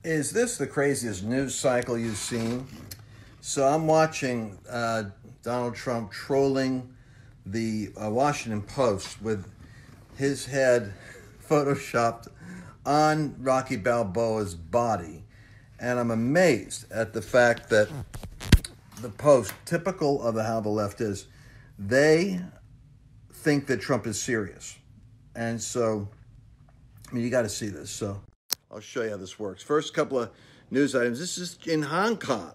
Is this the craziest news cycle you've seen? So I'm watching Donald Trump trolling the Washington Post with his head photoshopped on Rocky Balboa's body. And I'm amazed at the fact that the Post, typical of how the left is, they think that Trump is serious. And so, I mean, you got to see this. So I'll show you how this works. First couple of news items. This is in Hong Kong.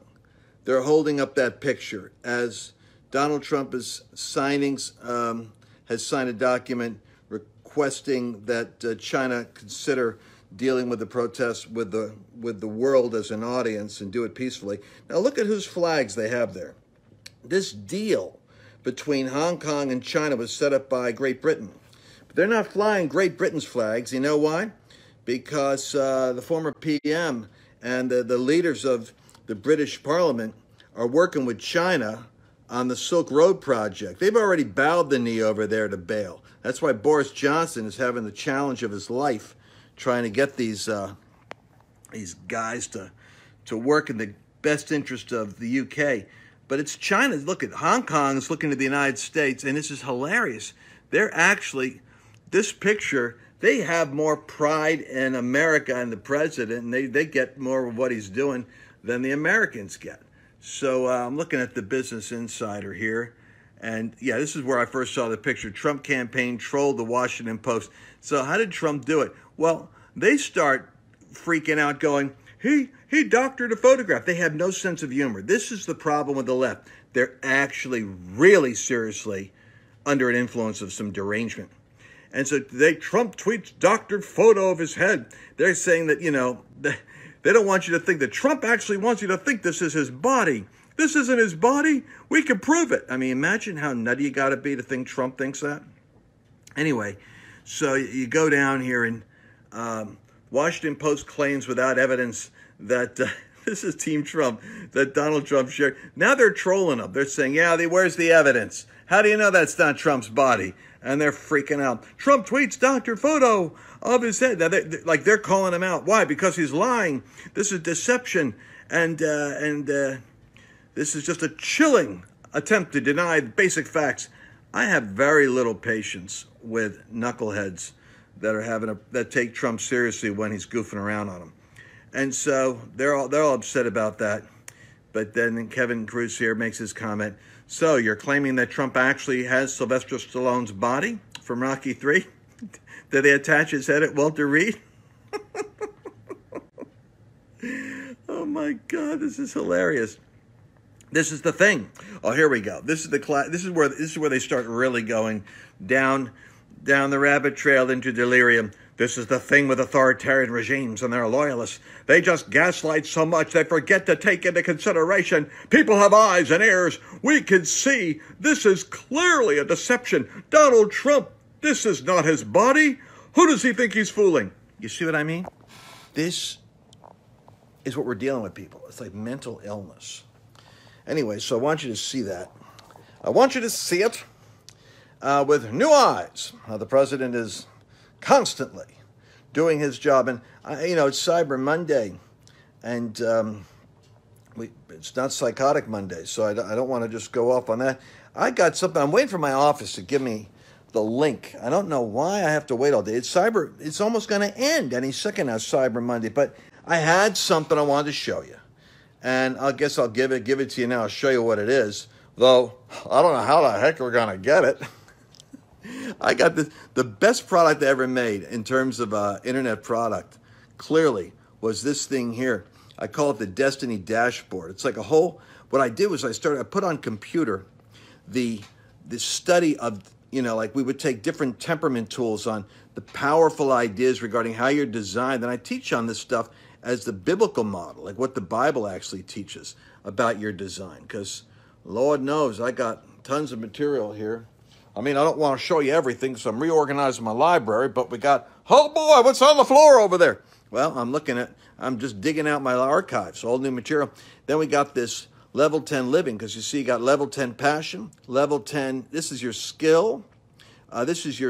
They're holding up that picture as Donald Trump is has signed a document requesting that China consider dealing with the protests with the world as an audience and do it peacefully. Now look at whose flags they have there. This deal between Hong Kong and China was set up by Great Britain. But they're not flying Great Britain's flags. You know why? Because the former PM and the leaders of the British Parliament are working with China on the Silk Road project. They've already bowed the knee over there to bail. That's why Boris Johnson is having the challenge of his life trying to get these guys to work in the best interest of the UK. But it's China. Look at Hong Kong is looking to the United States, and this is hilarious. They're actually, this picture, they have more pride in America and the president, and they get more of what he's doing than the Americans get. So I'm looking at the Business Insider here. And yeah, this is where I first saw the picture. Trump campaign trolled the Washington Post. So how did Trump do it? Well, they start freaking out going, he doctored a photograph. They have no sense of humor. This is the problem with the left. They're actually really seriously under an influence of some derangement. And so Trump tweets doctored photo of his head. They're saying that, you know, they don't want you to think that Trump actually wants you to think this is his body. This isn't his body. We can prove it. I mean, imagine how nutty you got to be to think Trump thinks that. Anyway, so you go down here and Washington Post claims without evidence that this is Team Trump, that Donald Trump shared. Now they're trolling him. They're saying, yeah, where's the evidence? How do you know that's not Trump's body? And they're freaking out. Trump tweets doctored photo of his head. Now they're calling him out. Why? Because he's lying. This is deception. And this is just a chilling attempt to deny the basic facts. I have very little patience with knuckleheads that take Trump seriously when he's goofing around on them. And so they're all upset about that. But then Kevin Cruz here makes his comment. So you're claiming that Trump actually has Sylvester Stallone's body from Rocky III? Did they attach his head at Walter Reed? Oh my God, this is hilarious. This is the thing. Oh, here we go. This is where they start really going down the rabbit trail into delirium. This is the thing with authoritarian regimes and their loyalists. They just gaslight so much they forget to take into consideration people have eyes and ears. We can see this is clearly a deception. Donald Trump, this is not his body. Who does he think he's fooling? You see what I mean? This is what we're dealing with, people. It's like mental illness. Anyway, so I want you to see that. I want you to see it with new eyes. The president is constantly doing his job. And, it's Cyber Monday. And it's not Psychotic Monday, so I don't want to just go off on that. I got something. I'm waiting for my office to give me the link. I don't know why I have to wait all day. It's almost going to end any second now, Cyber Monday. But I had something I wanted to show you. And I guess I'll give it to you now. I'll show you what it is. Though, I don't know how the heck we're going to get it. I got the best product I ever made in terms of internet product, clearly, was this thing here. I call it the Destiny Dashboard. It's like what I did was I put on computer the study of, like we would take different temperament tools on the powerful ideas regarding how you're designed. And I teach on this stuff as the biblical model, like what the Bible actually teaches about your design. Because Lord knows I got tons of material here. I mean, I don't want to show you everything, so I'm reorganizing my library, but we got, oh boy, what's on the floor over there? Well, I'm just digging out my archives, all new material. Then we got this level 10 living, because you see you got level 10 passion, level 10, this is your skill, this is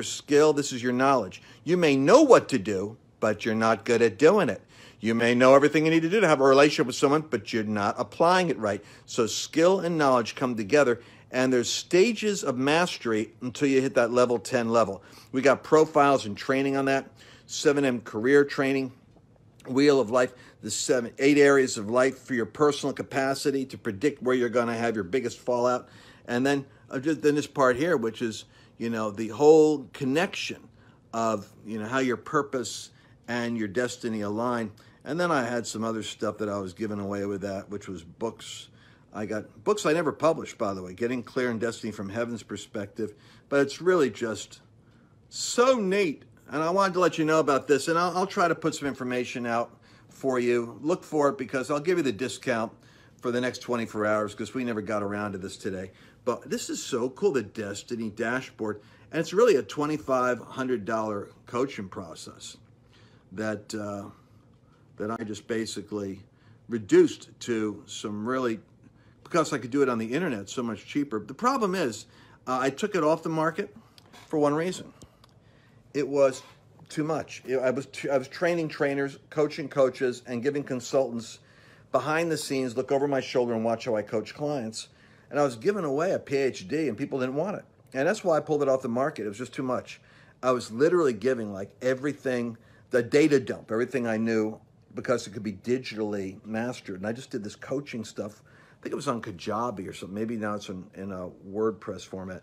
your knowledge. You may know what to do, but you're not good at doing it. You may know everything you need to do to have a relationship with someone, but you're not applying it right. So skill and knowledge come together, and there's stages of mastery until you hit that level 10 level. We got profiles and training on that, 7M career training, Wheel of Life, the 8 areas of life for your personal capacity to predict where you're going to have your biggest fallout. And then this part here, which is, the whole connection of, how your purpose and your destiny align. And then I had some other stuff that I was giving away with that, which was books. I got books I never published, by the way, Getting Clear in Destiny from Heaven's Perspective. But it's really just so neat. And I wanted to let you know about this, and I'll try to put some information out for you. Look for it, because I'll give you the discount for the next 24 hours, because we never got around to this today. But this is so cool, the Destiny Dashboard. And it's really a $2,500 coaching process that I just basically reduced to some really, because I could do it on the internet so much cheaper. The problem is I took it off the market for one reason. It was too much. I was training trainers, coaching coaches, and giving consultants behind the scenes, look over my shoulder and watch how I coach clients. And I was giving away a PhD, and people didn't want it. And that's why I pulled it off the market. It was just too much. I was literally giving like everything, the data dump, everything I knew, because it could be digitally mastered. And I just did this coaching stuff. I think it was on Kajabi or something. Maybe now it's in a WordPress format.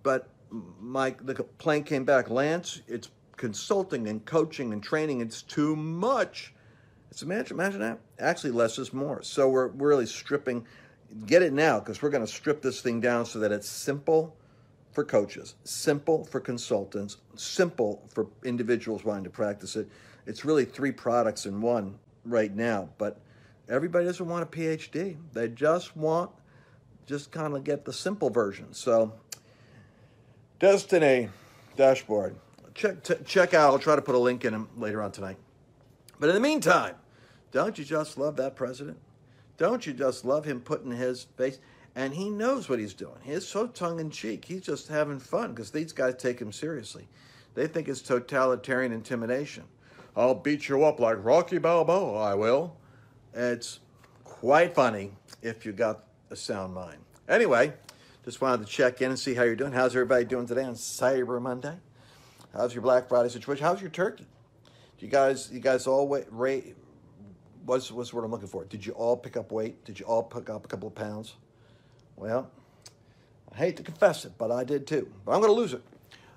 But the plane came back. Lance, it's consulting and coaching and training. It's too much. It's imagine that. Actually, less is more. So we're really stripping. Get it now, because we're going to strip this thing down so that it's simple for coaches, simple for consultants, simple for individuals wanting to practice it. It's really 3 products in one right now, but everybody doesn't want a PhD. They just kind of get the simple version. So Destiny Dashboard. Check out. I'll try to put a link in them later on tonight. But in the meantime, don't you just love that president? Don't you just love him putting his face? And he knows what he's doing. He's so tongue-in-cheek. He's just having fun, because these guys take him seriously. They think it's totalitarian intimidation. I'll beat you up like Rocky Balboa, I will. It's quite funny if you got a sound mind. Anyway, just wanted to check in and see how you're doing. How's everybody doing today on Cyber Monday? How's your Black Friday situation? How's your turkey? You guys all what's what I'm looking for? Did you all pick up weight? Did you all pick up a couple of pounds? Well, I hate to confess it, but I did too. But I'm going to lose it,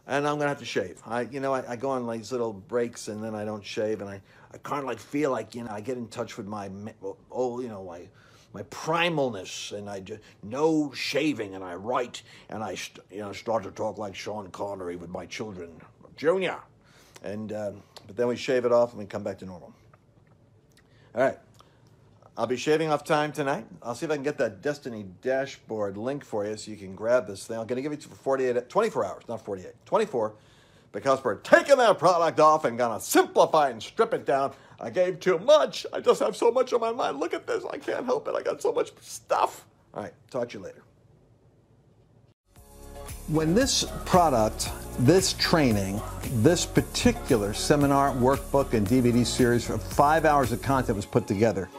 and I'm going to have to shave. I go on like these little breaks, and then I don't shave, and I kind of like feel like, I get in touch with my primalness, and I just no shaving, and I write, and I start to talk like Sean Connery with my children, Junior, and but then we shave it off and we come back to normal. All right. I'll be shaving off time tonight. I'll see if I can get that Destiny Dashboard link for you so you can grab this thing. I'm going to give it to you for 24 hours, not 48, 24, because we're taking that product off and going to simplify and strip it down. I gave too much. I just have so much on my mind. Look at this. I can't help it. I got so much stuff. All right. Talk to you later. When this product, this training, this particular seminar, workbook, and DVD series of 5 hours of content was put together,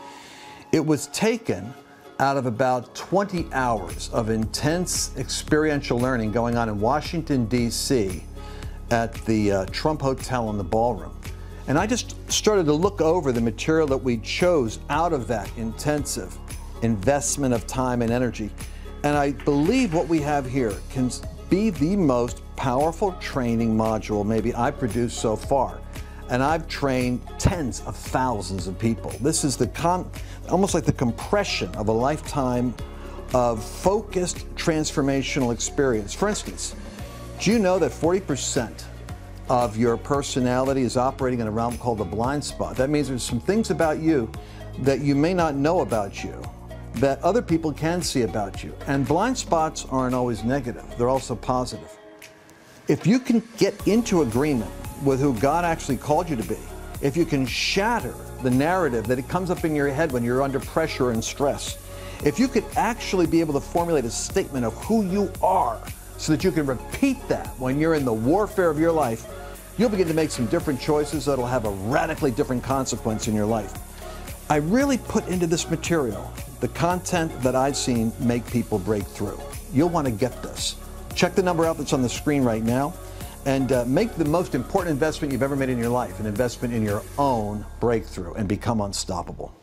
it was taken out of about 20 hours of intense experiential learning going on in Washington, D.C. at the Trump Hotel in the ballroom. And I just started to look over the material that we chose out of that intensive investment of time and energy. And I believe what we have here can be the most powerful training module maybe I've produced so far. And I've trained tens of thousands of people. This is almost like the compression of a lifetime of focused transformational experience. For instance, do you know that 40% of your personality is operating in a realm called the blind spot? That means there's some things about you that you may not know about you that other people can see about you. And blind spots aren't always negative. They're also positive. If you can get into agreement with who God actually called you to be, if you can shatter the narrative that it comes up in your head when you're under pressure and stress, if you could actually be able to formulate a statement of who you are so that you can repeat that when you're in the warfare of your life, you'll begin to make some different choices that'll have a radically different consequence in your life. I really put into this material the content that I've seen make people break through. You'll want to get this. Check the number out that's on the screen right now and make the most important investment you've ever made in your life, an investment in your own breakthrough, and become unstoppable.